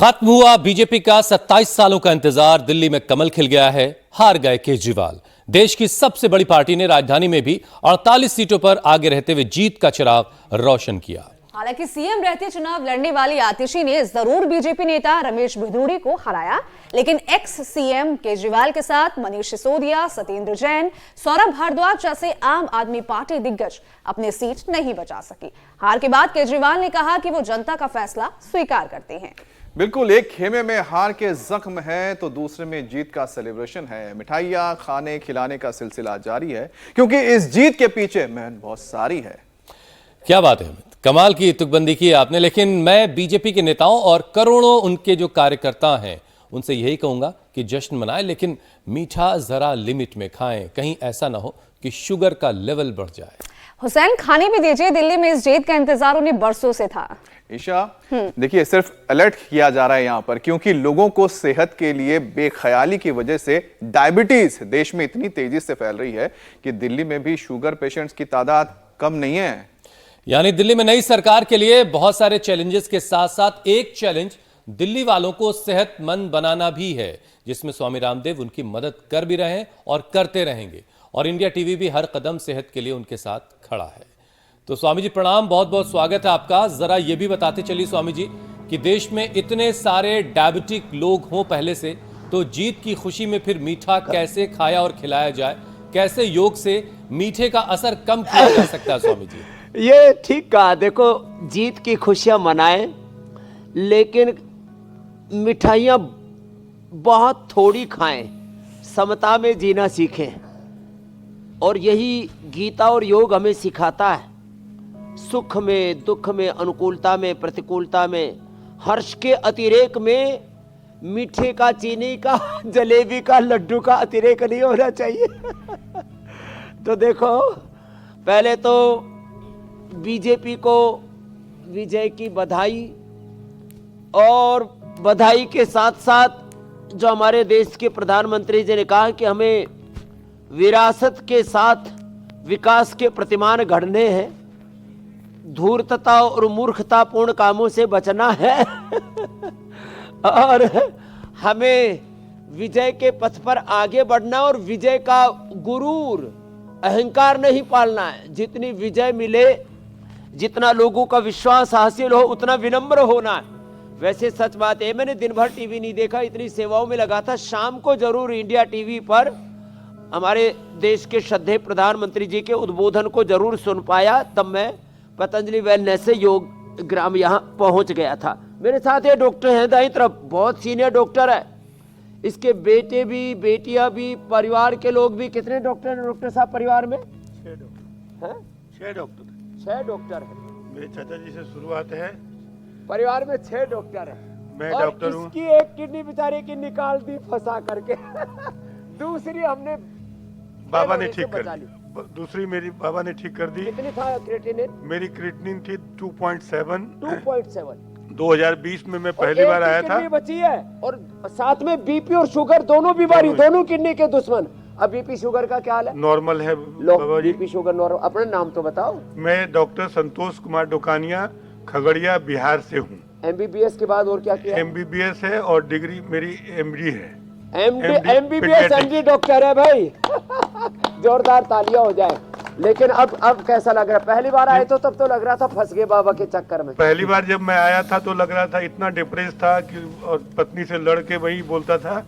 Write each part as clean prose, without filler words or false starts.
खत्म हुआ बीजेपी का 27 सालों का इंतजार। दिल्ली में कमल खिल गया है, हार गए केजरीवाल। देश की सबसे बड़ी पार्टी ने राजधानी में भी 48 सीटों पर आगे रहते हुए जीत का चिराग रोशन किया। हालांकि सीएम रहते चुनाव लड़ने वाली आतिशी ने जरूर बीजेपी नेता रमेश भिदोड़ी को हराया, लेकिन एक्स सीएम केजरीवाल के साथ मनीष सिसोदिया, सत्येंद्र जैन, सौरभ भारद्वाज जैसे आम आदमी पार्टी दिग्गज अपनी सीट नहीं बचा सकी। हार के बाद केजरीवाल ने कहा कि वो जनता का फैसला स्वीकार करते हैं। बिल्कुल, एक खेमे में हार के जख्म है तो दूसरे में जीत का सेलिब्रेशन है। मिठाइयां खाने खिलाने का सिलसिला जारी है क्योंकि इस जीत के पीछे मेहनत बहुत सारी है। क्या बात है, कमाल की तुकबंदी की आपने। लेकिन मैं बीजेपी के नेताओं और करोड़ों उनके जो कार्यकर्ता हैं उनसे यही कहूंगा कि जश्न मनाएं, लेकिन मीठा जरा लिमिट में खाएं। कहीं ऐसा ना हो कि शुगर का लेवल बढ़ जाए। हुसैन, खाने भी दीजिए। दिल्ली में इस जीत का इंतजार उन्हें बरसों से था। ईशा, देखिए, सिर्फ अलर्ट किया जा रहा है यहां पर क्योंकि लोगों को सेहत के लिए बेख्याली की वजह से डायबिटीज देश में इतनी तेजी से फैल रही है कि दिल्ली में भी शुगर पेशेंट्स की तादाद कम नहीं है। यानी दिल्ली में नई सरकार के लिए बहुत सारे चैलेंजेस के साथ साथ एक चैलेंज दिल्ली वालों को सेहतमंद बनाना भी है, जिसमें स्वामी रामदेव उनकी मदद कर भी रहे हैं और करते रहेंगे। और इंडिया टीवी भी हर कदम सेहत के लिए उनके साथ खड़ा है। तो स्वामी जी प्रणाम, बहुत बहुत स्वागत है आपका। जरा ये भी बताते चलिए स्वामी जी कि देश में इतने सारे डायबिटिक लोग हों पहले से, तो जीत की खुशी में फिर मीठा कैसे खाया और खिलाया जाए, कैसे योग से मीठे का असर कम किया जा सकता है स्वामी जी? ये ठीक कहा। देखो, जीत की खुशियां मनाएं, लेकिन मिठाइयां बहुत थोड़ी खाएं, समता में जीना सीखें। और यही गीता और योग हमें सिखाता है। सुख में, दुख में, अनुकूलता में, प्रतिकूलता में, हर्ष के अतिरेक में मीठे का, चीनी का, जलेबी का, लड्डू का अतिरेक नहीं होना चाहिए। तो देखो, पहले तो बीजेपी को विजय की बधाई, और बधाई के साथ साथ जो हमारे देश के प्रधानमंत्री जी ने कहा कि हमें विरासत के साथ विकास के प्रतिमान गढ़ने हैं, धूर्तता और मूर्खतापूर्ण कामों से बचना है और हमें विजय के पथ पर आगे बढ़ना और विजय का गुरूर, अहंकार नहीं पालना है। जितनी विजय मिले, जितना लोगों का विश्वास हासिल हो, उतना विनम्र होना है। वैसे सच बात है, मैंने दिन भर टीवी नहीं देखा, इतनी सेवाओं में लगा था। शाम को जरूर इंडिया टीवी पर हमारे देश के श्रद्धेय प्रधानमंत्री जी के उद्बोधन को जरूर सुन पाया। तब मैं पतंजलि वेलनेस से योग ग्राम यहाँ पहुंच गया था। मेरे साथ ये डॉक्टर हैं दाईं तरफ, बहुत सीनियर डॉक्टर है। इसके बेटे भी, बेटियां भी, परिवार के लोग भी। कितने डॉक्टर हैं डॉक्टर साहब परिवार में? 6 डॉक्टर हैं। 6 डॉक्टर हैं। मेरे चाचा जी से शुरुआत है। परिवार में 6 डॉक्टर हैं। मैं डॉक्टर हूँ। इसकी एक किडनी बेचारे की निकाल दी फंसा करके दूसरी हमने बाबा ने ठीक कर दी। दूसरी मेरी बाबा ने ठीक कर दी। कितनी था क्रिएटिनिन? मेरी क्रिएटिनिन थी 2.7। 2.7। 2020 में मैं पहली बार आया था। बची है, और साथ में बीपी और शुगर दोनों बीमारी, दोनों किडनी के दुश्मन। अब बीपी शुगर का क्या हाल है? नॉर्मल है बाबा जी। BP sugar normal. अपना नाम तो बताओ। मैं डॉक्टर संतोष कुमार डोकानिया, खगड़िया, बिहार से हूँ। MBBS के बाद और क्या किया? MBBS है और डिग्री मेरी MD है। MBBS MD डॉक्टर है भाई जोरदार तालियां हो जाए। लेकिन अब कैसा लग रहा है? पहली बार आए तो तब तो लग रहा था फंस गए बाबा के चक्कर में। पहली बार जब मैं आया था तो लग रहा था, इतना डिप्रेस था कि, और पत्नी से लड़ के वही बोलता था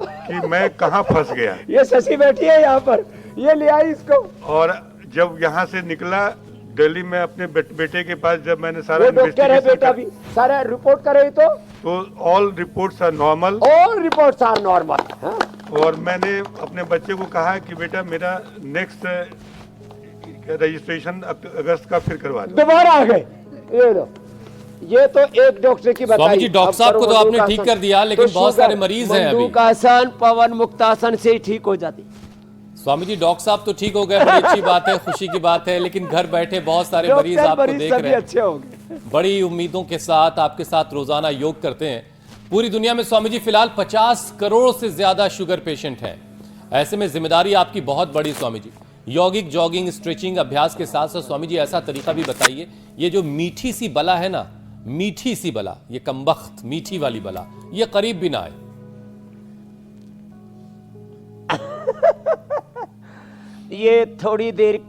कि मैं कहाँ फंस गया। ये शशि बैठी है यहाँ पर, ये ले आई इसको। और जब यहाँ से निकला दिल्ली में अपने बेटे के पास, जब मैंने सारा डॉक्टर है बेटा भी, सारा रिपोर्ट करे तो all reports are normal. All reports are normal. और मैंने अपने बच्चे को कहा कि बेटा मेरा नेक्स्ट रजिस्ट्रेशन अगस्त का फिर करवा दो। दोबारा आ गए। ये लो, ये तो एक डॉक्टर की बताई। स्वामी जी, डॉक्टर साहब को तो आपने ठीक कर दिया, लेकिन तो बहुत सारे मरीज हैं अभी। आसन, पवन मुक्तासन से ठीक हो जाती। स्वामी जी, डॉक्टर साहब तो ठीक हो गए, बड़ी अच्छी बात है, खुशी की बात है। लेकिन घर बैठे बहुत सारे मरीज आपको देख रहे हैं, बड़ी उम्मीदों के साथ आपके साथ रोजाना योग करते हैं। पूरी दुनिया में स्वामी जी फिलहाल 50 करोड़ से ज्यादा शुगर पेशेंट हैं। ऐसे में जिम्मेदारी आपकी बहुत बड़ी स्वामी जी। यौगिक, जॉगिंग, स्ट्रेचिंग अभ्यास के साथ साथ स्वामी जी ऐसा तरीका भी बताइए, ये जो मीठी सी बला है ना, मीठी सी बला, ये कमबख्त मीठी वाली बला, ये करीब भी ना आए। ये थोड़ी देर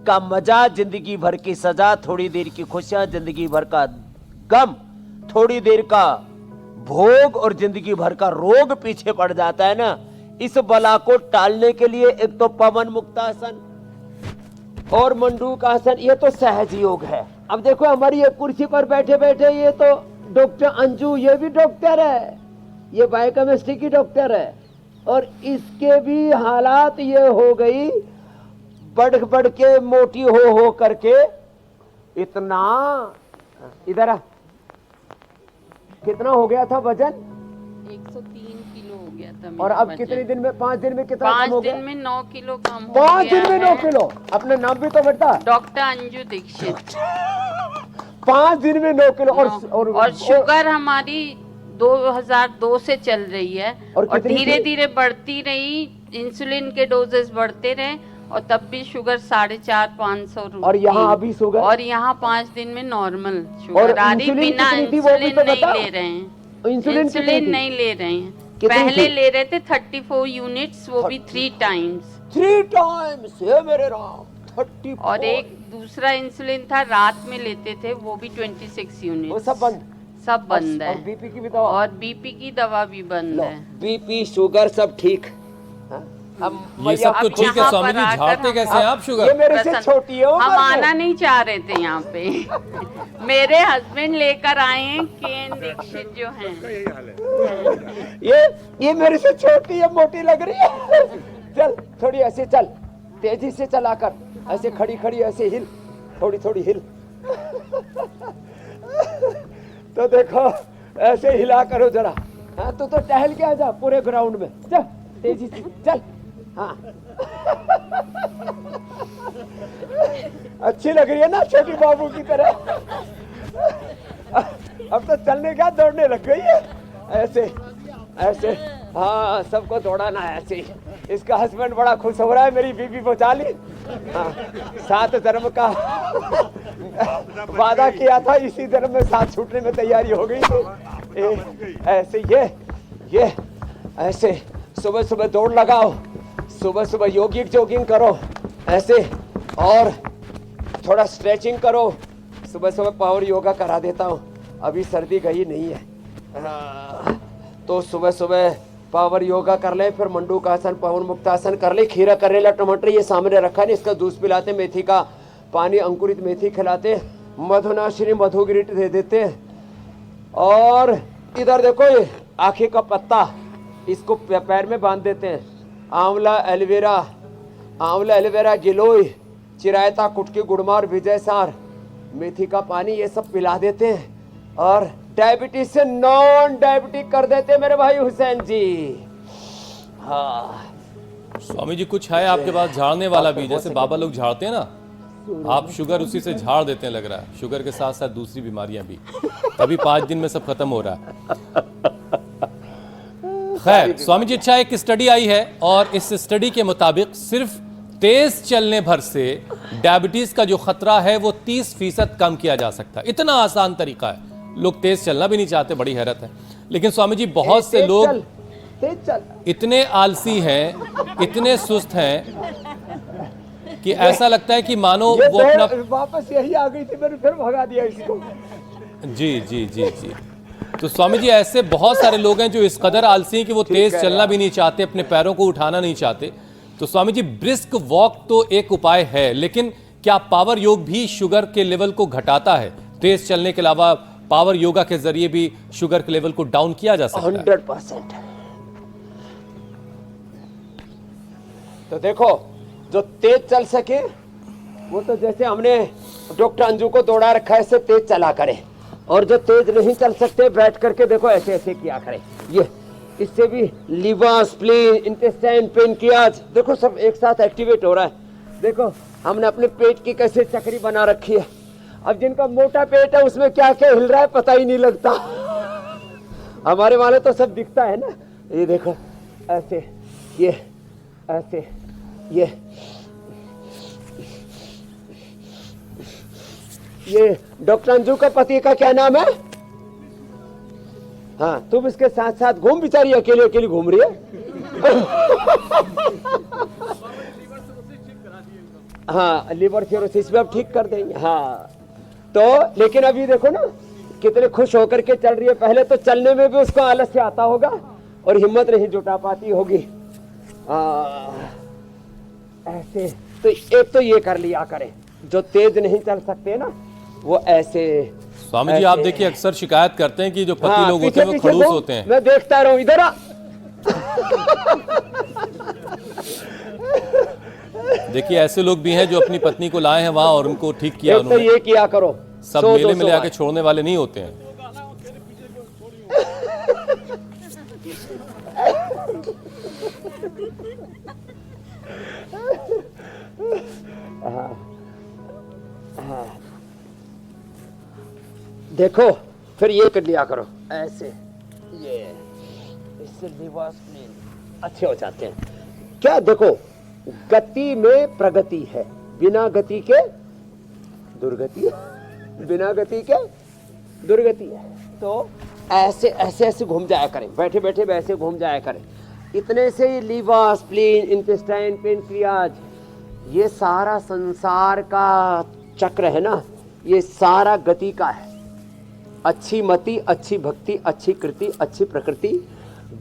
का मजा, जिंदगी भर की सजा, थोड़ी देर की खुशियां, जिंदगी भर का गम, थोड़ी देर का भोग और जिंदगी भर का रोग पीछे पड़ जाता है ना। इस बला को टालने के लिए एक तो पवन मुक्तासन और मंडूक आसन, ये तो सहज योग है। अब देखो हमारी ये कुर्सी पर बैठे बैठे ये तो डॉक्टर अंजू, ये भी डॉक्टर है, ये बायोकेमिस्ट्री की डॉक्टर है, और इसके भी हालात ये हो गई बढ़ बढ़ के मोटी हो करके इतना। इधर आ, कितना हो गया था वजन? 103 किलो हो गया था और मेरा अब वजन। कितने दिन में, 5 दिन में कितना कम हो 5 गया? दिन में 9 किलो कम हो 5 गया दिन में 9 है। किलो। अपने नाम भी तो बेटा। डॉक्टर अंजू दीक्षित। 5 दिन में 9 किलो। और शुगर हमारी 2002 से चल रही है और और कितनी धीरे थी? धीरे बढ़ती रही, इंसुलिन के डोजेस बढ़ते रहे और तब भी शुगर 450-500 और यहाँ अभी शुगर? और यहाँ 5 दिन में नॉर्मल और शुगर आ रही, इंसुलिन बिना कितनी थी वो भी इंसुलिन तो नहीं बता। ले रहे हैं। इंसुलिन कितनी इंसुलिन थी? नहीं ले रहे हैं। कितनी पहले थी? ले रहे थे 34 यूनिट्स, वो भी 3 टाइम्स। 3 टाइम्स हे मेरे राम, 34। और एक दूसरा इंसुलिन था रात में लेते थे, वो भी 26 वो यूनिट। सब बंद। सब बंद और है। बीपी की भी दवा? और बीपी की दवा भी बंद है। बीपी शुगर सब ठीक। हाँ? अब ये सब तो अब ठीक है यहाँ स्वामी पर जी, आकर झाड़ते हम- कैसे हैं आप ये शुगर? मेरे से प्रसन्न। छोटी है हम उम्र आना में। नहीं चाह रहे थे यहाँ पे। मेरे हस्बैंड लेकर आए हैं, केन दीक्षित जो हैं। ये मेरे से छोटी है, मोटी लग रही है। चल थोड़ी ऐसे चल, तेजी से चला कर, ऐसे खड़ी खड़ी ऐसे हिल, थोड़ी थोड़ी हिल। तो देखो ऐसे हिला करो जरा। हाँ तो टहल के आ जा पूरे ग्राउंड में, चल तेजी से चल। हाँ अच्छी लग रही है ना छोटी बाबू की तरह। अब तो चलने का दौड़ने लग गई है, ऐसे ऐसे। हाँ सबको दौड़ाना है ऐसे ही। इसका हस्बैंड बड़ा खुश हो रहा है, मेरी बीबी बचा ली। हाँ, 7 जन्म का वादा किया था, इसी जन्म में 7 छूटने में तैयारी हो गई। ऐसे ये ऐसे सुबह सुबह दौड़ लगाओ, सुबह सुबह जॉगिंग करो ऐसे, और थोड़ा स्ट्रेचिंग करो। सुबह सुबह पावर योगा करा देता हूँ, अभी सर्दी गई नहीं है। हाँ, तो सुबह सुबह पावर योगा कर ले, फिर मंडूक आसन, पवन मुक्तासन कर ले। खीरा, करेला, टमाटर ये सामने रखा है, इसका जूस पिलाते, मेथी का पानी, अंकुरित मेथी खिलाते, मधुनाशिनी मधुगिरीट दे देते। और इधर देखो ये आँखी का पत्ता, इसको पैर में बांध देते हैं। आंवला एलोवेरा गिलोय, चिरायता, कुटकी, गुड़मार, विजय सार, मेथी का पानी, ये सब पिला देते हैं। और डायबिटीज से नॉन डायबिटिक कर देते हैं मेरे भाई हुसैन जी। हाँ स्वामी जी कुछ है आपके पास झाड़ने वाला भी, जैसे बाबा लोग झाड़ते हैं ना, आप शुगर उसी से झाड़ देते हैं लग रहा है। शुगर के साथ साथ दूसरी बीमारियां भी, तभी 5 दिन में सब खत्म हो रहा है। खैर स्वामी जी, अच्छा एक स्टडी आई है और इस स्टडी के मुताबिक सिर्फ तेज चलने भर से डायबिटीज का जो खतरा है वो 30% कम किया जा सकता है। इतना आसान तरीका है, लोग तेज चलना भी नहीं चाहते, बड़ी हैरत है। लेकिन स्वामी जी बहुत से लोग तेज चल। इतने आलसी हैं, इतने सुस्त हैं कि ऐसा लगता है कि मानो ये वो अपना वापस यही आ गई थी, मैंने फिर भगा दिया इसको। जी जी जी जी। तो स्वामी जी ऐसे बहुत सारे लोग हैं जो इस कदर आलसी हैं कि वो तेज चलना भी नहीं चाहते, अपने पैरों को उठाना नहीं चाहते। तो स्वामी जी ब्रिस्क वॉक तो एक उपाय है, लेकिन क्या पावर योग भी शुगर के लेवल को घटाता है? तेज चलने के अलावा पावर योगा के जरिए भी शुगर के लेवल को डाउन किया जा सकता है? 100%। तो देखो जो तेज चल सके वो तो जैसे हमने डॉक्टर अंजू को दौड़ा रखा है, ऐसे तेज चला करे। और जो तेज नहीं चल सकते बैठ करके देखो ऐसे ऐसे किया करे। ये इससे भी लीवर, स्प्लीन, इंटेस्टाइन, पेनक्रियाज देखो सब एक साथ एक्टिवेट हो रहा है। देखो हमने अपने पेट की कैसे चक्री बना रखी है। अब जिनका मोटा पेट है उसमें क्या क्या हिल रहा है पता ही नहीं लगता। हमारे वाले तो सब दिखता है ना। ये देखो ऐसे, ये ऐसे, ये डॉक्टर अंजू का पति का क्या नाम है? हाँ, तुम इसके साथ साथ घूम, बेचारी अकेली अकेली घूम रही है। हाँ, लीवर सिरोसिस भी अब ठीक कर देंगे। हाँ, तो लेकिन अभी देखो ना कितने खुश होकर के चल रही है। पहले तो चलने में भी उसको आलस्य आता होगा और हिम्मत नहीं जुटा पाती होगी। ऐसे तो एक तो ये कर लिया करें, जो तेज नहीं चल सकते ना वो ऐसे। स्वामी जी आप देखिए अक्सर शिकायत करते हैं कि जो पति हाँ, लोग होते हैं वो पीछे खड़ूस घूम, होते हैं। मैं देखता रहूं, इधर आ। देखिए ऐसे लोग भी हैं जो अपनी पत्नी को लाए हैं वहां और उनको ठीक किया एक तो उन्होंने। ये किया करो, सब 100 मेले में 200 ले आके छोड़ने वाले नहीं होते हैं। देखो फिर ये कर लिया करो ऐसे, ये इससे लिबास में अच्छे हो जाते हैं। क्या देखो, गति में प्रगति है, बिना गति के दुर्गति है, बिना गति के दुर्गति है। तो ऐसे ऐसे ऐसे घूम जाया करें, बैठे बैठे वैसे घूम जाया करें। इतने से ही लीवर, स्प्लीन, इंटेस्टाइन, पेनक्रियाज, ये सारा संसार का चक्र है ना, ये सारा गति का है। अच्छी मति, अच्छी भक्ति, अच्छी कृति, अच्छी प्रकृति,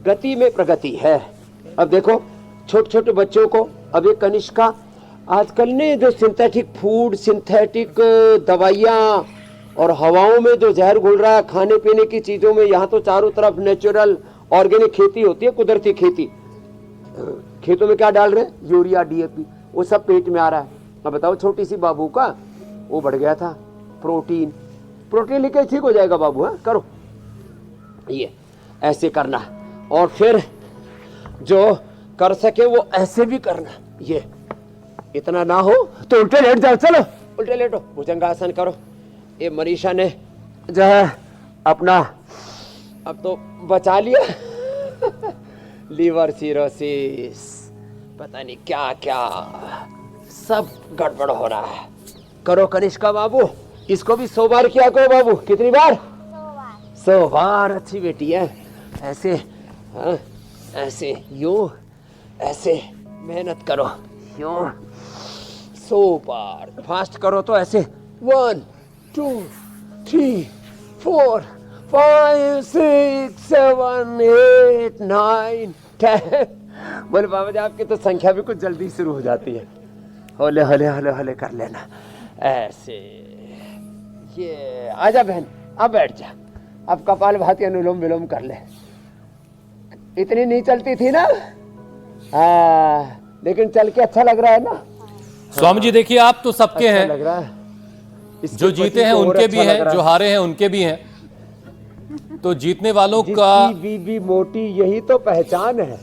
गति में प्रगति है। अब देखो छोटे छोटे बच्चों को, अब ये कनिष्का, आजकल ने जो सिंथेटिक फूड, सिंथेटिक दवाइयाँ और हवाओं में जो जहर घुल रहा है, खाने पीने की चीजों में, यहाँ तो चारों तरफ नेचुरल ऑर्गेनिक खेती होती है, कुदरती खेती। खेतों में क्या डाल रहे हैं? यूरिया, डीएपी, वो सब पेट में आ रहा है। अब बताओ, छोटी सी बाबू का वो बढ़ गया था, प्रोटीन लेके ठीक हो जाएगा बाबू। हाँ करो, ये ऐसे करना, और फिर जो कर सके वो ऐसे भी करना। ये इतना ना हो तो उल्टे लेट जाओ, चलो उल्टे लेटो, भुजंगासन करो। ये मनीषा ने जो है अपना अब तो बचा लिया। लीवर सिरोसिस, पता नहीं क्या क्या सब गड़बड़ हो रहा है। करो कनिष्का बाबू, इसको भी 100 बार किया करो बाबू। कितनी बार? 100 बार। अच्छी बेटी है। ऐसे, हाँ ऐसे, यूं ऐसे मेहनत करो, यूं 100 बार। फास्ट करो तो ऐसे 1 2 3 4 5 6 7 8 9 10। बोले बाबा जी आपकी तो संख्या भी कुछ जल्दी शुरू हो जाती है। होले होले होले होले कर लेना ऐसे। ये आजा बहन, अब बैठ जा, अब कपाल भाती अनुलोम विलोम कर ले। इतनी नहीं चलती थी ना, लेकिन चल के अच्छा लग रहा है ना। स्वामी जी देखिए आप तो सबके अच्छा हैं, लग रहा है। जो जीते हैं उनके भी हैं, जो हारे हैं उनके भी हैं। तो जीतने वालों का बीबी मोटी, यही तो पहचान है,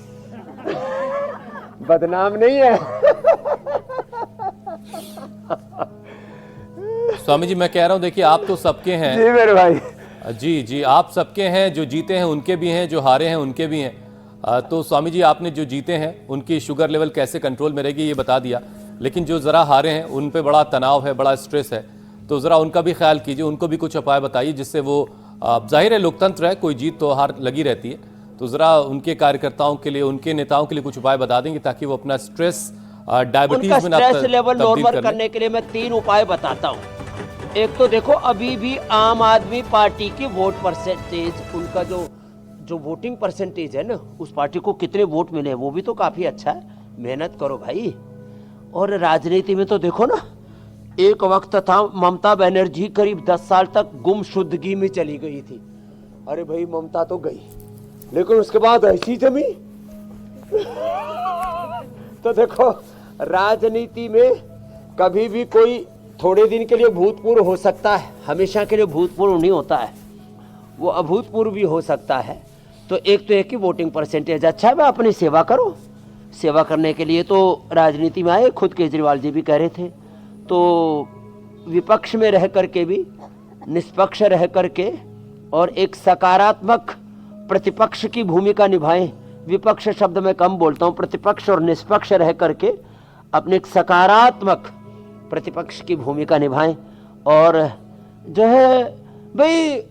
बदनाम नहीं है। स्वामी जी मैं कह रहा हूं देखिए आप तो सबके हैं। जी मेरे भाई, जी जी आप सबके हैं, जो जीते हैं उनके भी हैं, जो हारे हैं उनके भी हैं। तो स्वामी जी आपने जो जीते हैं उनकी शुगर लेवल कैसे कंट्रोल में रहेगी ये बता दिया, लेकिन जो ज़रा हारे हैं उन पे बड़ा तनाव है, बड़ा स्ट्रेस है, तो ज़रा उनका भी ख्याल कीजिए, उनको भी कुछ उपाय बताइए जिससे वो, जाहिर है लोकतंत्र है, कोई जीत तो हार लगी रहती है, तो ज़रा उनके कार्यकर्ताओं के लिए, उनके नेताओं के लिए कुछ उपाय बता देंगे ताकि वो अपना स्ट्रेस, डायबिटीज में ना स्ट्रेस लेवल तब्दील नॉर्मल कर लें। करने के लिए मैं 3 उपाय बताता हूँ। एक तो देखो, अभी भी आम आदमी पार्टी की वोट परसेंटेज, उनका जो वोटिंग परसेंटेज है ना, उस पार्टी को कितने वोट मिले वो भी तो काफी अच्छा है। मेहनत करो भाई। और राजनीति में तो देखो ना, एक वक्त था ममता बनर्जी करीब 10 साल तक गुमशुदगी में चली गई थी। अरे भाई ममता तो गई, लेकिन उसके बाद ऐसी जमी। तो देखो राजनीति में कभी भी कोई थोड़े दिन के लिए भूतपूर्व हो सकता है, हमेशा के लिए भूतपूर्व नहीं होता है, वो अभूतपूर्व भी हो सकता है। तो एक तो एक ही वोटिंग परसेंटेज अच्छा है, अपनी सेवा करो। सेवा करने के लिए तो राजनीति में आए, खुद केजरीवाल जी भी कह रहे थे। तो विपक्ष में रह करके भी, निष्पक्ष रह करके और एक सकारात्मक प्रतिपक्ष की भूमिका निभाएं। विपक्ष शब्द मैं कम बोलता हूँ, प्रतिपक्ष और निष्पक्ष रह करके अपने एक सकारात्मक प्रतिपक्ष की भूमिका निभाएं। और जो है भाई,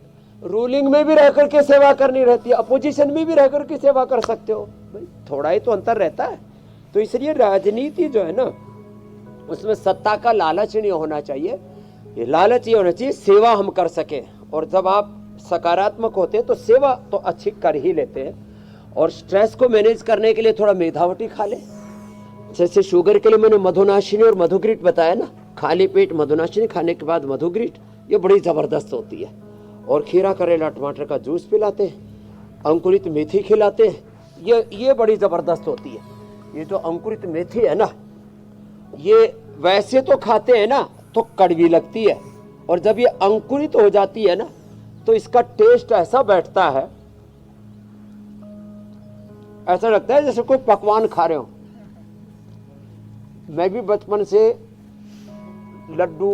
रूलिंग में भी रह करके सेवा करनी रहती है, अपोजिशन में भी रह करके सेवा कर सकते हो भाई, थोड़ा ही तो अंतर रहता है। तो इसलिए राजनीति जो है ना, उसमें सत्ता का लालच नहीं होना चाहिए। ये लालच ये होना चाहिए सेवा हम कर सके, और जब आप सकारात्मक होते हैं तो सेवा तो अच्छी कर ही लेते हैं। और स्ट्रेस को मैनेज करने के लिए थोड़ा मेधावटी खा ले, जैसे शुगर के लिए मैंने मधुनाशिनी और मधुग्रीट बताया ना, खाली पेट मधुनाशिनी खाने के बाद मधुग्रीट, ये बड़ी ज़बरदस्त होती है। और खीरा करेला टमाटर का जूस पिलाते हैं, अंकुरित मेथी खिलाते हैं, ये बड़ी ज़बरदस्त होती है। ये जो अंकुरित मेथी है ना, ये वैसे तो खाते हैं ना तो कड़वी लगती है, और जब ये अंकुरित हो जाती है ना तो इसका टेस्ट ऐसा बैठता है, ऐसा लगता है जैसे कोई पकवान खा रहे हो। मैं भी बचपन से लड्डू,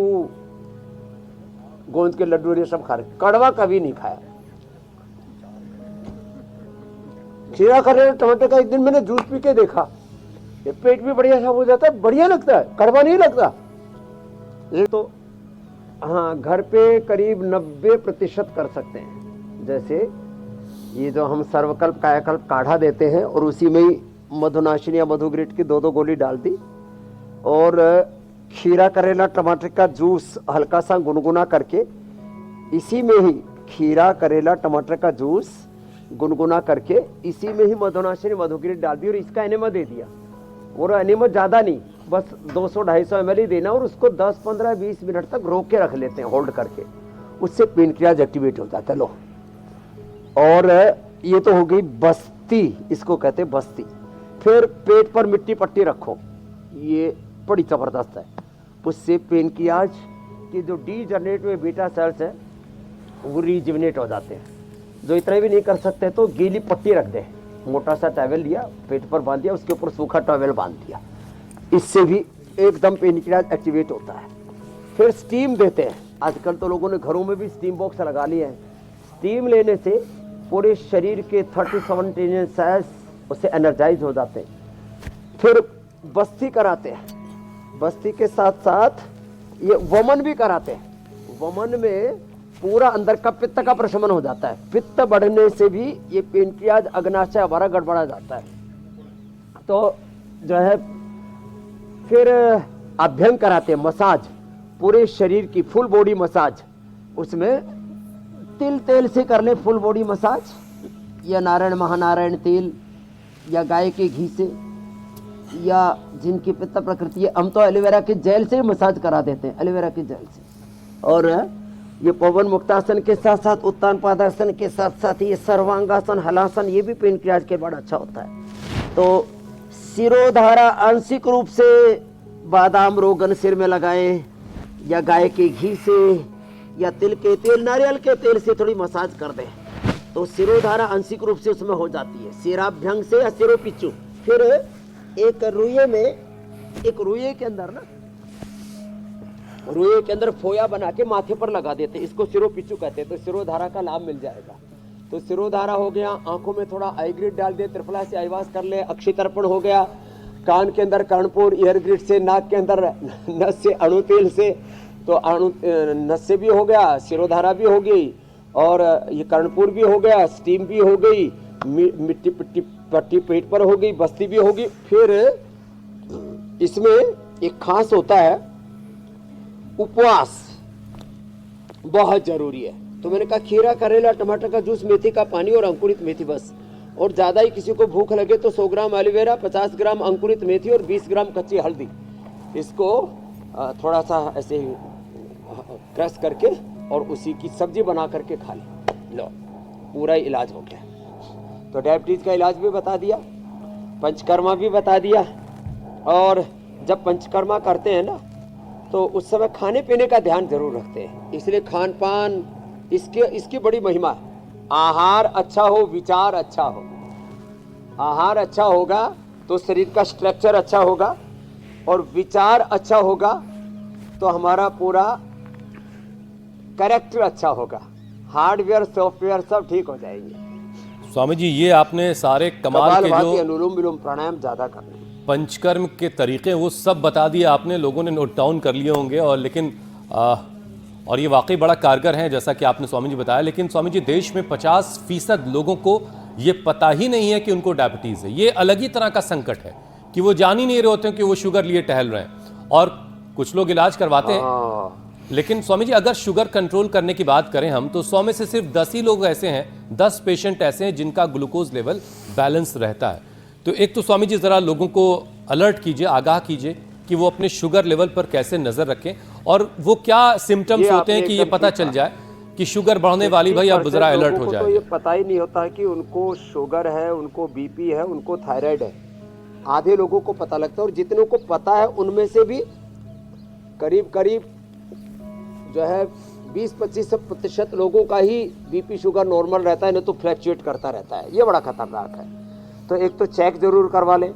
गोंद के लड्डू ये सब खा रहे, कड़वा कभी नहीं खाया। खीरा करेला टमाटर का एक दिन मैंने जूस पी के देखा, ये पेट भी बढ़िया साफ हो जाता है, बढ़िया लगता है, कड़वा नहीं लगता। तो हाँ, घर पे करीब 90% कर सकते हैं। जैसे ये जो हम सर्वकल्प कायाकल्प काढ़ा देते हैं, और उसी में ही मधुनाशिनी या मधुग्रीट की 2-2 गोली डाल दी, और खीरा करेला टमाटर का जूस हल्का सा गुनगुना करके, इसी में ही खीरा करेला टमाटर का जूस गुनगुना करके इसी में ही मधुनाशिनी मधुग्रीट डाल दी, और इसका एनेमा दे दिया। और एनेमा ज़्यादा नहीं, बस 200-250 ml ही देना, और उसको 10, 15, 20 मिनट तक रोक के रख लेते हैं होल्ड करके, उससे पेनक्रियाज एक्टिवेट हो जाता है। लो, और ये तो हो गई बस्ती, इसको कहते हैं बस्ती। फिर पेट पर मिट्टी पट्टी रखो, ये बड़ी ज़बरदस्त है, उससे पेनक्रियाज की जो डीजनरेट हुए बीटा सेल्स हैं वो रीजिवनेट हो जाते हैं। जो इतना भी नहीं कर सकते तो गीली पट्टी रख दे, मोटा सा टॉवेल लिया, पेट पर बांध दिया, उसके ऊपर सूखा टॉवेल बांध दिया, इससे भी एकदम पेनक्रियाज एक्टिवेट होता है। फिर स्टीम देते हैं, आजकल तो लोगों ने घरों में भी स्टीम बॉक्स लगा लिए हैं। स्टीम लेने से पूरे शरीर के 37 ट्रिलियन सेल्स उससे एनर्जाइज हो जाते हैं। फिर बस्ती कराते हैं, बस्ती के साथ साथ ये वमन भी कराते हैं। वमन में पूरा अंदर का पित्त का प्रशमन हो जाता है, पित्त बढ़ने से भी ये पेनक्रियाज अग्नाशय हमारा गड़बड़ा जाता है। तो जो है फिर अभ्यंग कराते हैं, मसाज, पूरे शरीर की फुल बॉडी मसाज, उसमें तिल तेल से कर ले फुल बॉडी मसाज, या नारायण महानारायण तेल, या गाय के घी से, या जिनकी पित्त प्रकृति है, हम तो एलोवेरा के जेल से मसाज करा देते हैं, एलोवेरा के जेल से। और ये पवन मुक्तासन के साथ साथ उत्तान पादासन के साथ साथ ये सर्वांगासन, हलासन, ये भी पेनक्रियाज के बड़ा अच्छा होता है। तो सिरोधारा आंशिक रूप से बादाम रोगन सिर में लगाएं, या गाय के घी से, या तिल के तेल, नारियल के तेल से थोड़ी मसाज कर दें, तो सिरोधारा आंशिक रूप से उसमें हो जाती है। सिराभ्यंग से या सिरोपिच्चू। फिर एक रुइये में, एक रुइये के अंदर ना, रुइये के अंदर फोया बना के माथे पर लगा देते, इसको सिरोपिच्चू कहते हैं, तो सिरोधारा का लाभ मिल जाएगा। तो सिरोधारा हो गया, आंखों में थोड़ा आई ग्रिड डाल दे, त्रिफला से आईवास कर ले, अक्षय तर्पण हो गया, कान के अंदर कर्णपुर, ईयर ग्रिड से, नाक के अंदर नस से, अणु तेल से, तो अणु नस से भी हो गया, सिरोधारा भी हो गई, और ये कर्णपुर भी हो गया, स्टीम भी हो गई, मिट्टी पट्टी पेट पर हो गई, बस्ती भी होगी। फिर इसमें एक खास होता है उपवास, बहुत जरूरी है। तो मैंने कहा खीरा करेला टमाटर का जूस, मेथी का पानी और अंकुरित मेथी बस। और ज़्यादा ही किसी को भूख लगे तो 100 ग्राम एलोवेरा, 50 ग्राम अंकुरित मेथी और 20 ग्राम कच्ची हल्दी, इसको थोड़ा सा ऐसे ही क्रश करके और उसी की सब्जी बना करके खा ले, लो पूरा इलाज हो गया। तो डायबिटीज़ का इलाज भी बता दिया, पंचकर्मा भी बता दिया। और जब पंचकर्मा करते हैं ना तो उस समय खाने पीने का ध्यान जरूर रखते हैं, इसलिए खान पान इसकी बड़ी महिमा है। आहार अच्छा हो, विचार अच्छा हो। आहार अच्छा होगा तो शरीर का स्ट्रक्चर अच्छा होगा, और विचार अच्छा होगा तो हमारा पूरा कैरेक्टर अच्छा होगा, हार्डवेयर सॉफ्टवेयर सब ठीक हो जाएंगे। स्वामी जी, ये आपने सारे कमाल के जो अनुलोम विलोम प्राणायाम ज्यादा करने, पंचकर्म के तरीके वो सब बता दिए आपने, लोगों ने नोट डाउन कर लिए होंगे। और लेकिन और ये वाकई बड़ा कारगर है जैसा कि आपने स्वामी जी बताया। लेकिन स्वामी जी, देश में 50% लोगों को ये पता ही नहीं है कि उनको डायबिटीज है। ये अलग ही तरह का संकट है कि वो जान ही नहीं रहे होते कि वो शुगर लिए टहल रहे हैं, और कुछ लोग इलाज करवाते हैं। लेकिन स्वामी जी, अगर शुगर कंट्रोल करने की बात करें हम, तो 100 में से सिर्फ 10 ही लोग ऐसे हैं, 10 पेशेंट ऐसे हैं जिनका ग्लूकोज लेवल बैलेंस रहता है। तो एक तो स्वामी जी जरा लोगों को अलर्ट कीजिए, आगाह कीजिए कि वो अपने शुगर लेवल पर कैसे नजर रखें, और वो क्या सिम्टम्स होते हैं कि ये पता चल जाए कि शुगर बढ़ने वाली, भाई अब जरा अलर्ट हो जाए। तो ये पता ही नहीं होता है कि उनको शुगर है, उनको बीपी है, उनको थायराइड है। आधे लोगों को पता लगता है, और जितनों को पता है उनमें से भी करीब करीब जो है 20-25% लोगों का ही बीपी शुगर नॉर्मल रहता है, नहीं तो फ्लैक्चुएट करता रहता है। ये बड़ा खतरनाक है। तो एक तो चेक जरूर करवा ले,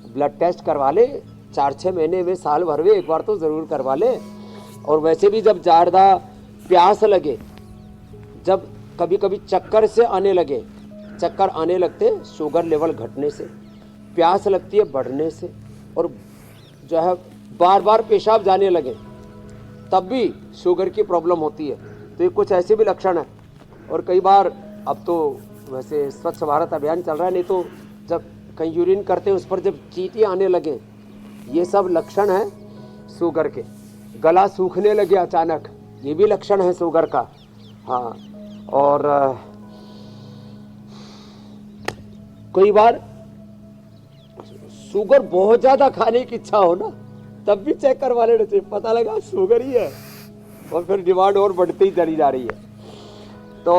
ब्लड टेस्ट करवा ले, 4-6 महीने में, साल भर में एक बार तो जरूर करवा ले। और वैसे भी जब ज़्यादा प्यास लगे, जब कभी कभी चक्कर से आने लगे, चक्कर आने लगते शुगर लेवल घटने से, प्यास लगती है बढ़ने से, और जो है बार बार पेशाब जाने लगे, तब भी शुगर की प्रॉब्लम होती है। तो ये कुछ ऐसे भी लक्षण है। और कई बार, अब तो वैसे स्वच्छ भारत अभियान चल रहा है, नहीं तो जब कहीं यूरिन करते हैं उस पर जब चींटियाँ आने लगे, ये सब लक्षण है शुगर के। गला सूखने लगे अचानक, ये भी लक्षण है शुगर का। हाँ, और कई बार शुगर बहुत ज़्यादा खाने की इच्छा हो ना, तब भी चेक करवा लेना चाहिए, पता लगा शुगर ही है, और फिर डिमांड और बढ़ती ही चली जा रही है। तो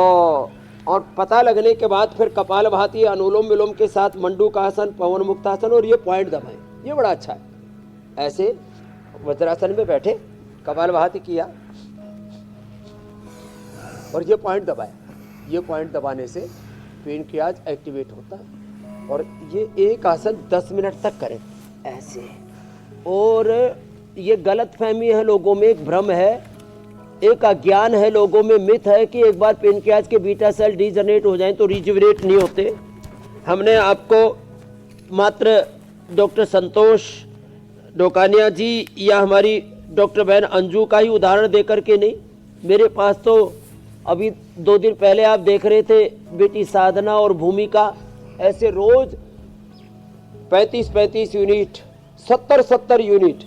और पता लगने के बाद फिर कपालभाति, अनुलोम विलोम के साथ मंडूकासन, पवन मुक्तासन, और ये पॉइंट दबाएं, ये बड़ा अच्छा है। ऐसे वज्रासन में बैठे कपालभाति किया और ये पॉइंट दबाया, ये पॉइंट दबाने से पेनक्रियाज एक्टिवेट होता है। और ये एक आसन 10 मिनट तक करें ऐसे। और ये गलत फहमी है लोगों में, एक भ्रम है, एक अज्ञान है लोगों में, मिथ है कि एक बार पेनक्रियाज के बीटा सेल डीजनरेट हो जाएं तो रिजुविनेट नहीं होते। हमने आपको मात्र डॉक्टर संतोष डोकानिया जी या हमारी डॉक्टर बहन अंजू का ही उदाहरण देकर के नहीं, मेरे पास तो अभी 2 दिन पहले आप देख रहे थे बेटी साधना और भूमिका, ऐसे रोज 35-35 यूनिट, 70-70 यूनिट,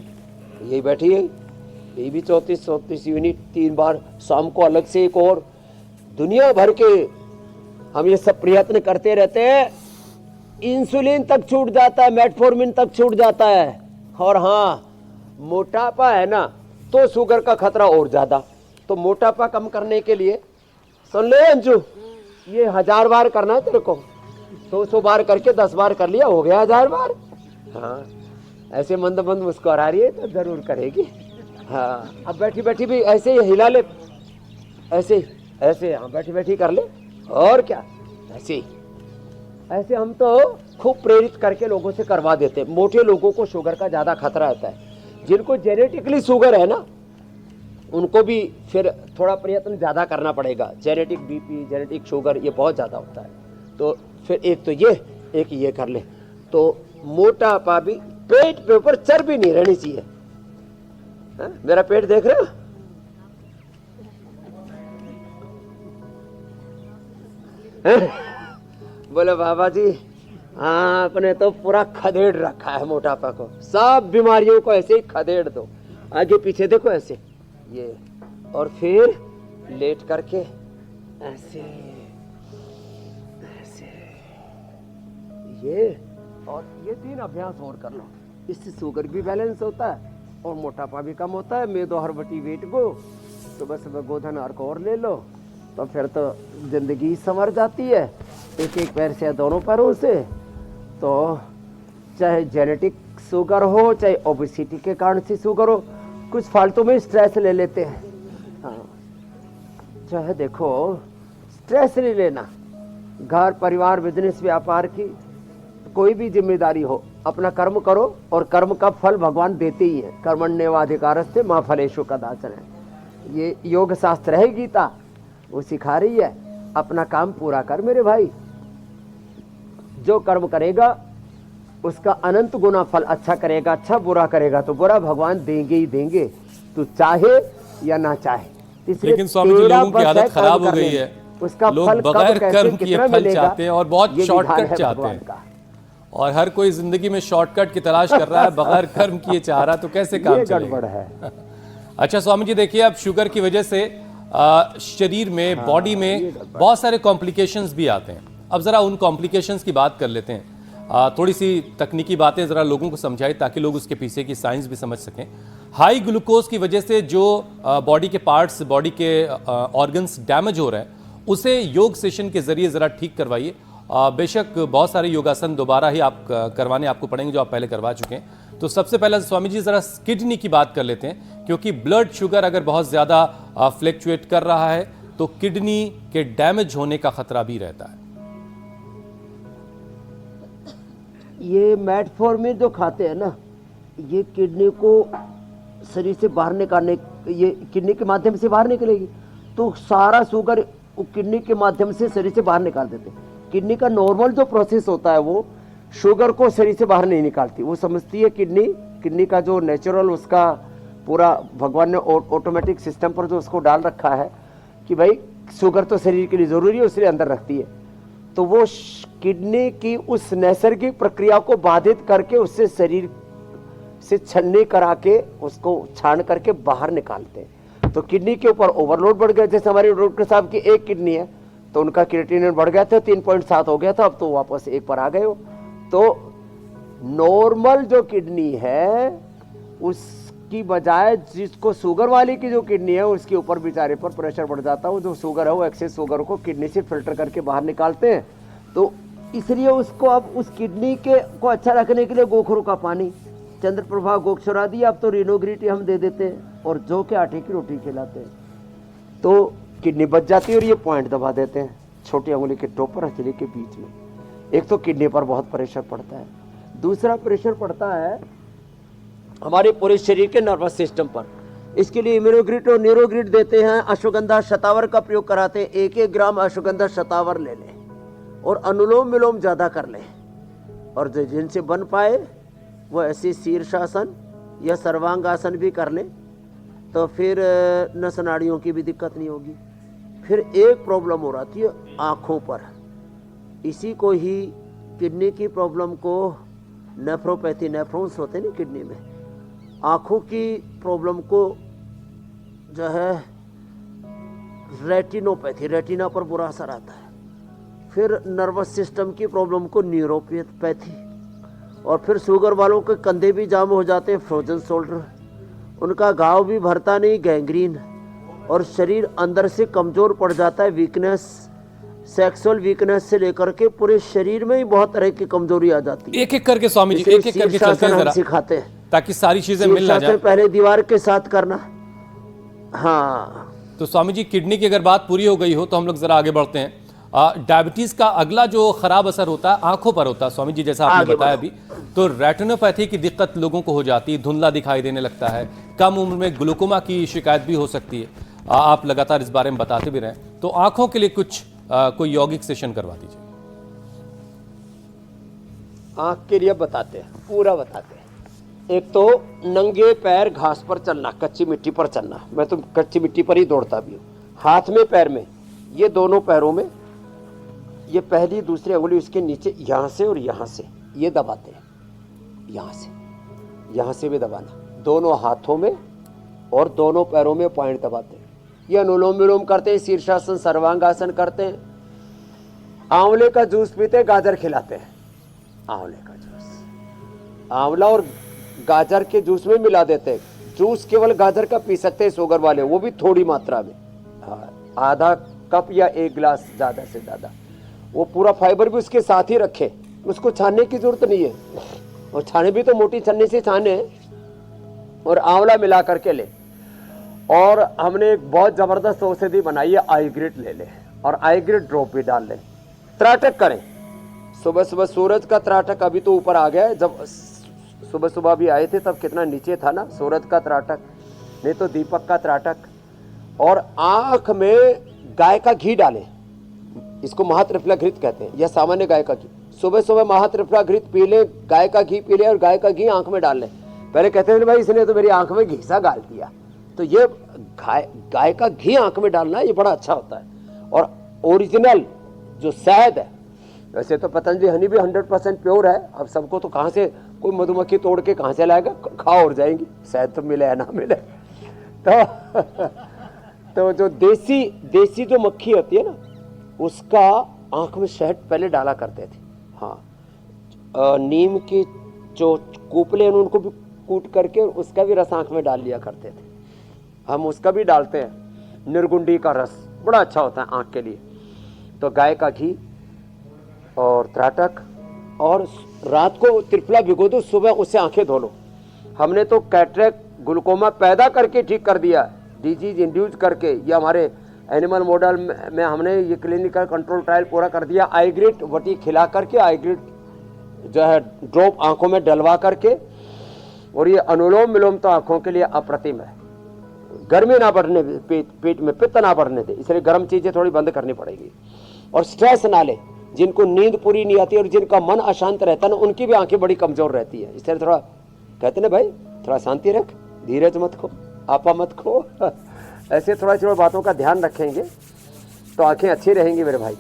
यही बैठी है, यही भी 34-34 यूनिट 3 बार, शाम को अलग से एक और। दुनिया भर के हम ये सब प्रयत्न करते रहते हैं, इंसुलिन तक छूट जाता है, मेटफॉर्मिन तक छूट जाता है। और हाँ, मोटापा है ना, तो शुगर का खतरा और ज्यादा। तो मोटापा कम करने के लिए सुन ले अंजू, ये 1000 बार करना है तेरे को, 100 बार करके 10 बार कर लिया, हो गया 1000 बार। हाँ, ऐसे मंद मंद मुस्कुरा रही है तो जरूर करेगी। हाँ, अब बैठी बैठी भी ऐसे ही हिला ले, ऐसे ऐसे, हाँ बैठी बैठी कर ले, और क्या, ऐसे ही। ऐसे हम तो खूब प्रेरित करके लोगों से करवा देते हैं। मोटे लोगों को शुगर का ज़्यादा खतरा रहता है, जिनको जेनेटिकली शुगर है ना, उनको भी फिर थोड़ा प्रयत्न ज़्यादा करना पड़ेगा। जेनेटिक बीपी, जेनेटिक शुगर, ये बहुत ज़्यादा होता है। तो फिर एक तो ये, एक ये कर ले, तो मोटापा भी, पेट पे ऊपर चर्बी नहीं रहनी चाहिए। हा? मेरा पेट देख रहे हो, बोले बाबा जी हाँ, आपने तो पूरा खदेड़ रखा है मोटापा को, सब बीमारियों को ऐसे ही खदेड़ दो। आगे पीछे देखो ऐसे, ये, और फिर लेट करके ऐसे ऐसे, ये, और ये 3 अभ्यास और कर लो। इससे शुगर भी बैलेंस होता है और मोटापा भी कम होता है। मेदो हर बटी वेट को सुबह सुबह गोधन अर्क और ले लो, तो फिर तो जिंदगी संवर जाती है। एक एक पैर से, दोनों पैरों से। तो चाहे जेनेटिक शुगर हो, चाहे ओबेसिटी के कारण से शुगर हो, कुछ फालतू में स्ट्रेस ले लेते हैं। हाँ, चाहे देखो स्ट्रेस नहीं लेना, घर परिवार बिजनेस व्यापार की कोई भी जिम्मेदारी हो, अपना कर्म करो और कर्म का फल भगवान देते ही है। कर्मण्येवाधिकारस्ते मा फलेषु कदाचन है, ये योग शास्त्र है, गीता वो सिखा रही है। अपना काम पूरा कर मेरे भाई, जो कर्म करेगा उसका अनंत गुना फल। अच्छा करेगा अच्छा, बुरा करेगा तो बुरा, भगवान देंगे ही देंगे, तू चाहे या ना चाहे। तीसरे लेकिन स्वामी जी 13 लोगों की वर्ष आदत है काम खराब हो करने गई में। है, उसका लोग फल कब, बगैर कैसे, कर्म किए कितना फल मिलेगा, चाहते हैं और बहुत ये विधान शॉर्टकट है चाहते भगवान हैं। का। और हर कोई जिंदगी में शॉर्टकट की तलाश कर रहा है, बगैर कर्म किए चाह रहा, तो कैसे काम ये चलेगा? गड़बड़ है। अच्छा स्वामी जी देखिए, अब शुगर की वजह से शरीर में, बॉडी में बहुत सारे कॉम्प्लिकेशंस भी आते हैं। अब जरा उन कॉम्प्लिकेशंस की बात कर लेते हैं। थोड़ी सी तकनीकी बातें जरा लोगों को समझाई ताकि लोग उसके पीछे की साइंस भी समझ सकें। हाई ग्लूकोज की वजह से जो बॉडी के पार्ट्स, बॉडी के ऑर्गन्स डैमेज हो रहे हैं, उसे योग सेशन के जरिए जरा ठीक करवाइए। बेशक बहुत सारे योगासन दोबारा ही आप करवाने आपको पड़ेंगे जो आप पहले करवा चुके हैं। तो सबसे पहले स्वामी जी जरा किडनी की बात कर लेते हैं, क्योंकि ब्लड शुगर अगर बहुत ज़्यादा फ्लैक्चुएट कर रहा है तो किडनी के डैमेज होने का खतरा भी रहता है। ये मेटफॉर्मिन जो खाते हैं ना, ये किडनी को शरीर से बाहर निकालने, ये किडनी के माध्यम से बाहर निकलेगी, तो सारा शुगर किडनी के माध्यम से शरीर से बाहर निकाल देते हैं। किडनी का नॉर्मल जो प्रोसेस होता है वो शुगर को शरीर से बाहर नहीं निकालती, वो समझती है किडनी का जो नेचुरल, उसका पूरा भगवान ने ऑटोमेटिक सिस्टम पर जो उसको डाल रखा है कि भाई शुगर तो शरीर के लिए जरूरी है, उसलिए अंदर रखती है। तो वो किडनी की उस नैसर्गिक प्रक्रिया को बाधित करके उससे शरीर से छन्नी करा के उसको छान करके बाहर निकालते हैं। तो किडनी के ऊपर ओवरलोड बढ़ गया। जैसे हमारे डॉक्टर साहब की एक किडनी है तो उनका क्रिएटिनिन बढ़ गया था, 3.7 हो गया था, अब तो वापस 1 पर आ गए हो। तो नॉर्मल जो किडनी है उसकी बजाय जिसको शुगर वाली की जो किडनी है उसके ऊपर बेचारे पर प्रेशर बढ़ जाता है। वो जो शुगर है वो एक्सेस शुगर को किडनी से फिल्टर करके बाहर निकालते हैं। तो इसलिए उसको अब उस किडनी के को अच्छा रखने के लिए गोखरू का पानी, चंद्रप्रभा गोक्षरा दी, अब तो रिनोग्रिटी हम दे देते हैं और जो के आटे की रोटी खिलाते हैं, तो किडनी बच जाती है। और ये पॉइंट दबा देते हैं छोटी अंगुली के टॉप पर, हथेली के बीच में। एक तो किडनी पर बहुत प्रेशर पड़ता है, दूसरा प्रेशर पड़ता है हमारे पूरे शरीर के नर्वस सिस्टम पर। इसके लिए इम्यूनोग्रिड और न्यूरोग्रिड देते हैं। अश्वगंधा शतावर का प्रयोग कराते हैं। 1-1 ग्राम अश्वगंधा शतावर ले लें और अनुलोम विलोम ज़्यादा कर लें। और जो जिनसे बन पाए वो ऐसे शीर्षासन या सर्वांगासन भी कर लें, तो फिर नस नाड़ियों की भी दिक्कत नहीं होगी। फिर एक प्रॉब्लम हो रही है आँखों पर, इसी को ही किडनी की प्रॉब्लम को नेफ्रोपैथी, नेफ्रॉन्स होते हैं ना किडनी में, आँखों की प्रॉब्लम को जो है रेटिनोपैथी, रेटिना पर बुरा असर आता है। फिर नर्वस सिस्टम की प्रॉब्लम को न्यूरोपैथी, और फिर शुगर वालों के कंधे भी जाम हो जाते हैं, फ्रोजन शोल्डर, उनका घाव भी भरता नहीं, गैंग्रीन, और शरीर अंदर से कमज़ोर पड़ जाता है, वीकनेस, सेक्सुअल वीकनेस से लेकर के पूरे शरीर में ही बहुत तरह की कमजोरी आ जाती है। एक एक करके स्वामी जी, एक एक करके चलते हैं जरा, सिखाते हैं ताकि सारी चीजें मिल ना जाए। पहले दीवार के साथ करना। हाँ, तो स्वामी जी किडनी की अगर बात पूरी हो गई हो तो हम लोग जरा आगे बढ़ते हैं। डायबिटीज का अगला जो खराब असर होता है आंखों पर होता है स्वामी जी, जैसा आपने बताया अभी। तो रेटिनोपैथी की दिक्कत लोगों को हो जाती है, धुंधला दिखाई देने लगता है, कम उम्र में ग्लूकोमा की शिकायत भी हो सकती है। आप लगातार इस बारे में बताते भी रहें, तो आंखों के लिए कुछ कोई यौगिक सेशन करवा दीजिए। आंख के लिए बताते हैं, पूरा बताते हैं। एक तो नंगे पैर घास पर चलना, कच्ची मिट्टी पर चलना, मैं तो कच्ची मिट्टी पर ही दौड़ता भी हूँ। हाथ में पैर में, ये दोनों पैरों में, ये पहली दूसरी अंगुली उसके नीचे, यहाँ से और यहाँ से ये दबाते हैं, यहाँ से भी दबाना, दोनों हाथों में और दोनों पैरों में पॉइंट दबाते हैं। ये अनुलोम विलोम करते हैं, शीर्षासन, सर्वांगासन करते हैं। आंवले का जूस पीते, गाजर खिलाते हैं। आंवले का जूस, आंवला और गाजर के जूस में मिला देते हैं। जूस केवल गाजर का पी सकते हैं शुगर वाले, वो भी थोड़ी मात्रा में, आधा कप या 1 गिलास ज़्यादा से ज़्यादा। वो पूरा फाइबर भी उसके साथ ही रखे, उसको छानने की जरूरत नहीं है, और छाने भी तो मोटी छन्नी से छाने, और आंवला मिला करके ले। और हमने एक बहुत ज़बरदस्त औषधि बनाई है, आईग्रिट ले लें और आईग्रिट ड्रॉप भी डाल लें। त्राटक करें, सुबह सुबह सूरज का त्राटक, अभी तो ऊपर आ गया है, जब सुबह सुबह भी आए थे तब कितना नीचे था ना, सूरज का त्राटक, नहीं तो दीपक का त्राटक। और आँख में गाय का घी डालें, इसको महात्रिफला घृत कहते हैं, या सामान्य गाय का घी। सुबह सुबह महात्रिफला घृत पी लें, गाय का घी पी लें, और गाय का घी आंख में डाल लें। पहले कहते हैं भाई इसने तो मेरी आंख में घीसा गाल दिया, तो ये गाय का घी आंख में डालना ये बड़ा अच्छा होता है। और ओरिजिनल जो शहद है, वैसे तो पतंजलि हनी भी 100% प्योर है। अब सबको तो कहाँ से कोई मधुमक्खी तोड़ के कहाँ से लाएगा, खा और जाएंगी, शहद तो मिले या ना मिले। तो जो देसी जो मक्खी होती है ना, उसका आंख में शहद पहले डाला करते थे। हाँ, नीम के जो कोपले उनको भी कूट करके उसका भी रस आंख में डाल लिया करते थे। हम उसका भी डालते हैं। निर्गुंडी का रस बड़ा अच्छा होता है आंख के लिए। तो गाय का घी और त्राटक, और रात को त्रिफला भिगो दो, सुबह उससे आंखें धो लो। हमने तो कैटरेक्ट ग्लूकोमा पैदा करके ठीक कर दिया, डिजीज इंड्यूस करके। ये हमारे एनिमल मॉडल में हमने ये क्लिनिकल कंट्रोल ट्रायल पूरा कर दिया। आईग्रिट वटी खिला करके, आईग्रिट जो है ड्रॉप आंखों में डलवा करके, और ये अनुलोम विलोम तो आंखों के लिए अप्रतिम है। गर्मी ना बढ़ने, पेट में पित्त ना बढ़ने दे, इसलिए गर्म चीजें थोड़ी बंद करनी पड़ेगी। और स्ट्रेस ना ले, जिनको नींद पूरी नहीं आती और जिनका मन अशांत रहता है ना, उनकी भी आंखें बड़ी कमजोर रहती है। इसलिए थोड़ा कहते ना भाई, थोड़ा शांति रख, धीरज मत खो, आपा मत खो। ऐसे थोड़ा बातों का ध्यान रखेंगे तो आंखें अच्छी रहेंगी मेरे भाई।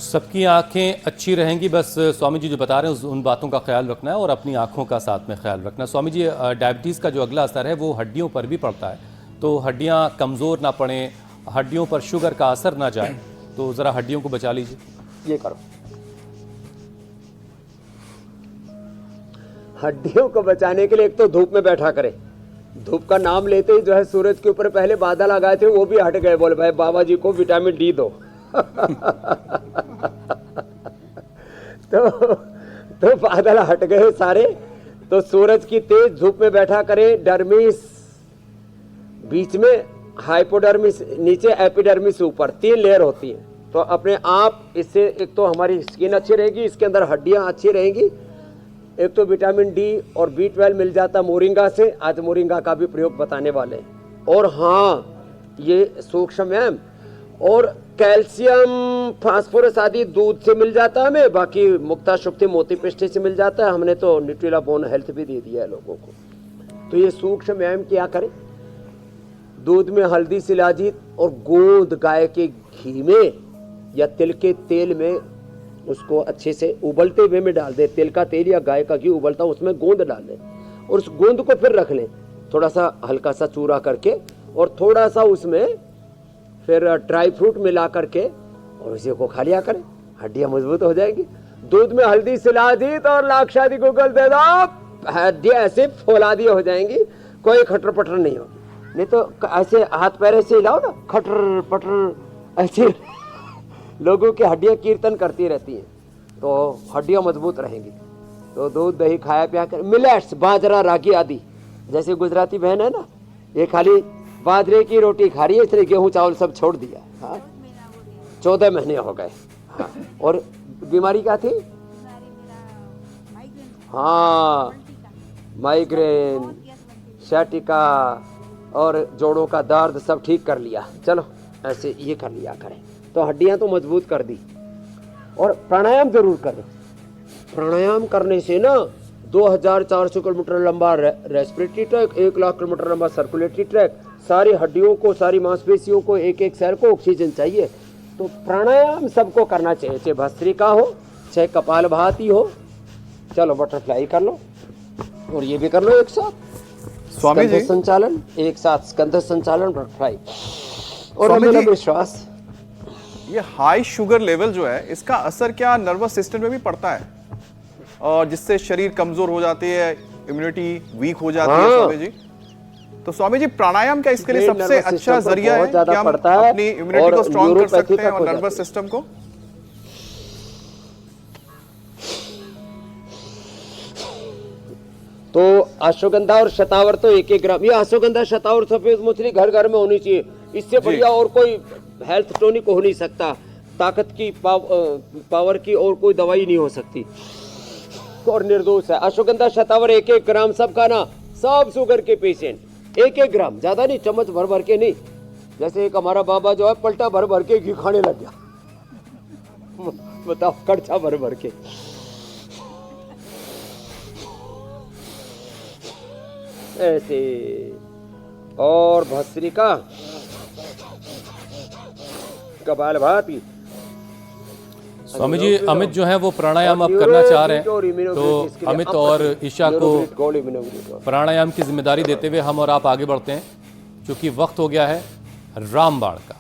सबकी आंखें अच्छी रहेंगी, बस स्वामी जी जो बता रहे हैं उन बातों का ख्याल रखना है और अपनी आंखों का साथ में ख्याल रखना। स्वामी जी, डायबिटीज़ का जो अगला असर है वो हड्डियों पर भी पड़ता है, तो हड्डियां कमज़ोर ना पड़ें, हड्डियों पर शुगर का असर ना जाए, तो ज़रा हड्डियों को बचा लीजिए। ये करो, हड्डियों को बचाने के लिए एक तो धूप में बैठा करे। धूप का नाम लेते ही जो है सूरज के ऊपर पहले बादल आ गए थे, वो भी हट गए। बोले भाई बाबा जी को विटामिन डी दो। तो बादल हट गए सारे, तो सूरज की तेज धूप में बैठा करे। डर्मिस बीच में, हाइपोडर्मिस नीचे, एपिडर्मिस ऊपर, 3 लेयर होती है। तो अपने आप इससे एक तो हमारी स्किन अच्छी रहेगी, इसके अंदर हड्डियां अच्छी रहेंगी, एक तो विटामिन डी और B12 मिल जाता मोरिंगा से। आज मोरिंगा का भी प्रयोग बताने वाले हैं। और हाँ, ये सूक्ष्म एम और कैल्शियम, फास्फोरस आदि दूध से मिल जाता है हमें, बाकी मुक्ता शुक्ति मोती पिष्टी से मिल जाता है। हमने तो न्यूट्रिला बोन हेल्थ भी दे दिया है लोगों को। तो ये सूक्ष्म एम क्या करें, दूध में हल्दी, शिलाजीत और गोंद गाय के घी में या तिल के तेल में उसको अच्छे से उबलते हुए में डाल दे। तिल का तेल या गाय का घी उबलता, उसमें गोंद डाल दें और उस गोंद को फिर रख लें, थोड़ा सा हल्का सा चूरा करके, और थोड़ा सा उसमें फिर ड्राई फ्रूट मिला करके और उसी को खा लिया करें, हड्डियां मजबूत हो जाएंगी। दूध में हल्दी, शिलाजीत और लाक्षादी गुगल दे दो, हड्डियां ऐसे फौलादी हो जाएंगी, कोई खटर पटर नहीं होगी। नहीं तो ऐसे हाथ पैर से हिलाओ ना, खटर पटर ऐसे लोगों की हड्डियां कीर्तन करती रहती हैं, तो हड्डियां मजबूत रहेंगी। तो दूध दही खाया पिया कर, मिलेट्स, बाजरा, रागी आदि, जैसे गुजराती बहन है ना, ये खाली बाजरे की रोटी खा रही है, इसलिए गेहूं चावल सब छोड़ दिया। हाँ, 14 महीने हो गए। हाँ, और बीमारी क्या थी? हाँ, माइग्रेन, सैटिका और जोड़ों का दर्द सब ठीक कर लिया। चलो ऐसे ये कर लिया करें, तो हड्डियां तो मजबूत कर दी। और प्राणायाम जरूर करें। प्राणायाम करने से ना 2400 किलोमीटर लंबा रेस्पिरेटरी ट्रैक, 1 लाख किलोमीटर लंबा सर्कुलेटरी ट्रैक, सारी हड्डियों को, सारी मांसपेशियों को, एक एक सेल को ऑक्सीजन चाहिए। तो प्राणायाम सबको करना चाहिए, चाहे भस्त्रिका हो, चाहे कपालभाति हो। चलो बटरफ्लाई कर लो और ये भी कर लो एक साथ। स्वामी जी, संचालन एक साथ, स्कंध संचालन, बटरफ्लाई और स्वामी जी, लंबे श्वास। ये हाई शुगर लेवल जो है, इसका असर क्या नर्वस सिस्टम में भी पड़ता है, और जिससे शरीर कमजोर हो जाती है, इम्यूनिटी वीक हो जाती है? स्वामी जी, तो स्वामी जी प्राणायाम क्या इसके लिए सबसे अच्छा जरिया है कि हम अपनी इम्यूनिटी को स्ट्रॉन्ग कर सकते हैं और नर्वस सिस्टम को? तो अश्वगंधा और शतावर तो 1-1 ग्राम, ये अश्वगंधा, शतावर, सफेद मछली घर घर में होनी चाहिए। इससे बढ़िया और कोई हेल्थ टॉनिक हो नहीं सकता, ताकत की, पावर की और कोई दवाई नहीं हो सकती और निर्दोष है। अश्वगंधा, शतावर 1-1 ग्राम सब खाना, सब शुगर के पेशेंट 1-1 ग्राम, ज्यादा नहीं, चम्मच भर भर के नहीं। जैसे एक हमारा बाबा जो है पलटा भर भर के घी खाने लग गया। बताओ, कड़छा भर भर के। ऐसे और भस्त्रिका, कपालभाति। स्वामी जी, अमित जो है वो प्राणायाम अब करना चाह रहे हैं, तो अमित और ईशा को प्राणायाम की जिम्मेदारी देते हुए हम और आप आगे बढ़ते हैं, क्योंकि वक्त हो गया है रामबाण का।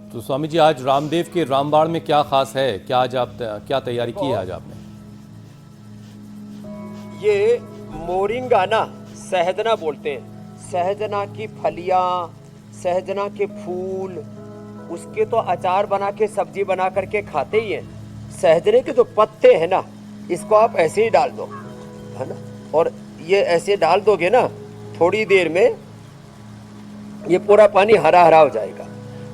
तो स्वामी जी, आज रामदेव के रामबाण में क्या खास है? क्या आज आप क्या तैयारी की है आज आपने? ये मोरिंगा ना, सहजना बोलते हैं। सहजना की फलियां, सहजना के फूल, उसके तो अचार बना के सब्जी बना करके खाते ही हैं। सहजने के जो पत्ते हैं ना, इसको आप ऐसे ही डाल दो, है ना, और ये ऐसे डाल दोगे ना, थोड़ी देर में ये पूरा पानी हरा हरा हो जाएगा।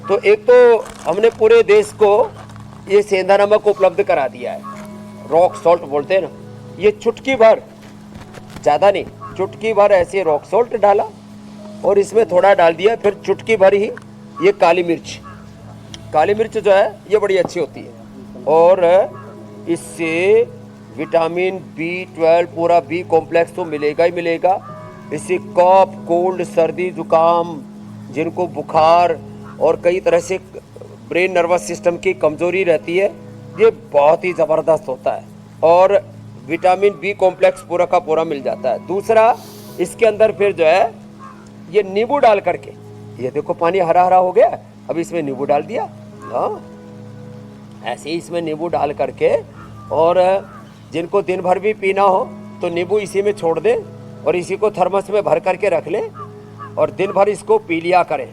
तो एक तो हमने पूरे देश को ये सेंधा नमक उपलब्ध करा दिया है, रॉक सॉल्ट बोलते हैं ना। ये चुटकी भर, ज़्यादा नहीं, चुटकी भर ऐसे रॉक सॉल्ट डाला और इसमें थोड़ा डाल दिया, फिर चुटकी भर ही ये काली मिर्च। काली मिर्च जो है ये बड़ी अच्छी होती है और इससे विटामिन B12 पूरा B कॉम्प्लेक्स तो मिलेगा ही मिलेगा। इससे कफ, कोल्ड, सर्दी, जुकाम, जिनको बुखार और कई तरह से ब्रेन नर्वस सिस्टम की कमजोरी रहती है, ये बहुत ही ज़बरदस्त होता है और विटामिन B कॉम्प्लेक्स पूरा का पूरा मिल जाता है। दूसरा, इसके अंदर फिर जो है ये नींबू डाल करके, ये देखो पानी हरा हरा हो गया, अब इसमें नींबू डाल दिया, हाँ ऐसे ही इसमें नींबू डाल करके, और जिनको दिन भर भी पीना हो तो नींबू इसी में छोड़ दें और इसी को थर्मस में भर करके रख लें और दिन भर इसको पी लिया करें।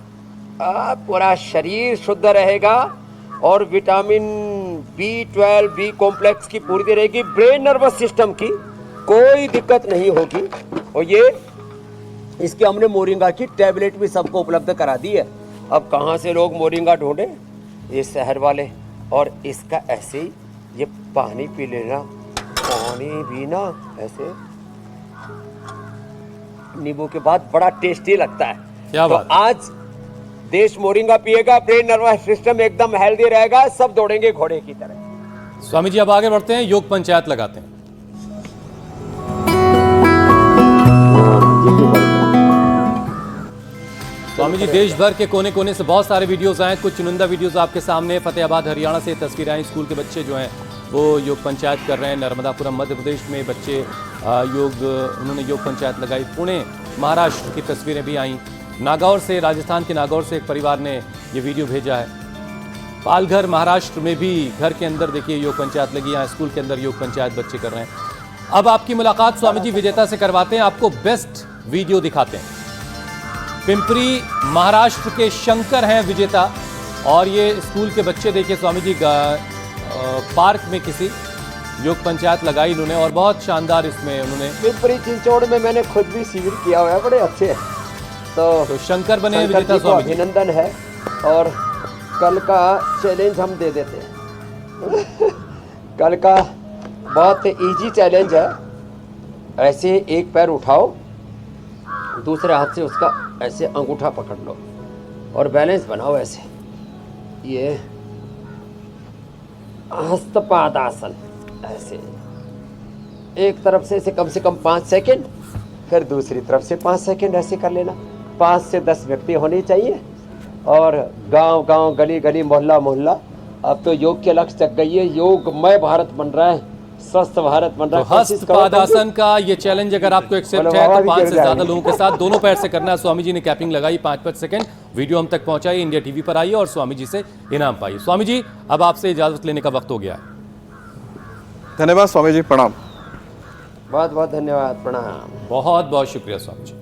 पूरा शरीर शुद्ध रहेगा और विटामिन B12 B कॉम्प्लेक्स की पूरी रहेगी, ब्रेन नर्वस सिस्टम की कोई दिक्कत नहीं होगी। और ये इसके हमने मोरिंगा की टैबलेट भी सबको उपलब्ध करा दी है। अब कहाँ से लोग मोरिंगा ढूंढे? ये शहर वाले। और इसका ऐसे ही ये पानी पी लेना, पानी भी ना ऐसे नींबू के बाद बड़ा टेस्टी लगता है। क्या तो बात। आज देश मोरिंगा पिएगा, ब्रेन नर्वस सिस्टम एकदम हेल्दी रहेगा, सब दौड़ेंगे घोड़े की तरह। स्वामी जी, अब आगे बढ़ते हैं, योग पंचायत लगाते हैं। स्वामी जी, देश भर के कोने कोने से बहुत सारे वीडियोस आए, कुछ चुनिंदा वीडियोस आपके सामने। फतेहाबाद हरियाणा से तस्वीरें आई, स्कूल के बच्चे जो हैं वो योग पंचायत कर रहे हैं। नर्मदापुरम मध्य प्रदेश में बच्चे उन्होंने योग पंचायत लगाई। पुणे महाराष्ट्र की तस्वीरें भी आई। नागौर से, राजस्थान के नागौर से एक परिवार ने ये वीडियो भेजा है। पालघर महाराष्ट्र में भी घर के अंदर देखिए योग पंचायत लगी, यहाँ स्कूल के अंदर योग पंचायत बच्चे कर रहे हैं। अब आपकी मुलाकात स्वामी जी विजेता से करवाते हैं, आपको बेस्ट वीडियो दिखाते हैं। पिंपरी महाराष्ट्र के शंकर हैं विजेता, और ये स्कूल के बच्चे देखिए स्वामी जी पार्क में किसी योग पंचायत लगाई इन्होंने, और बहुत शानदार इसमें उन्होंने। पिंपरी चिंचोड़ में मैंने खुद भी शिविर किया हुआ है, बड़े अच्छे। तो शंकर बने शंकर विजेता जी को स्वामी जी। अभिनंदन है। और कल का चैलेंज हम दे देते हैं। कल का बहुत इजी चैलेंज है। ऐसे एक पैर उठाओ, दूसरे हाथ से उसका ऐसे अंगूठा पकड़ लो और बैलेंस बनाओ ऐसे। ये हस्तपादासन, ऐसे एक तरफ से कम 5 सेकंड, फिर दूसरी तरफ से 5 सेकंड ऐसे कर लेना। 5 से 10 व्यक्ति होने चाहिए और गांव गांव, गली गली, मोहल्ला मोहल्ला। अब तो योग के लक्ष्य तक गई है, योगमय भारत बन रहा है, स्वस्थ भारत बन रहा है। तो हस्तपादासन का ये चैलेंज अगर आपको एक्सेप्ट है तो 5 से ज्यादा लोगों के साथ दोनों पैर से करना है। स्वामी जी ने कैपिंग लगाई 5-5 सेकंड, वीडियो हम तक पहुंचाई, इंडिया टीवी पर आई और स्वामी जी से इनाम पाई। स्वामी जी, अब आपसे इजाजत लेने का वक्त हो गया है। धन्यवाद स्वामी जी, प्रणाम। बहुत बहुत धन्यवाद, प्रणाम। बहुत बहुत शुक्रिया स्वामी जी।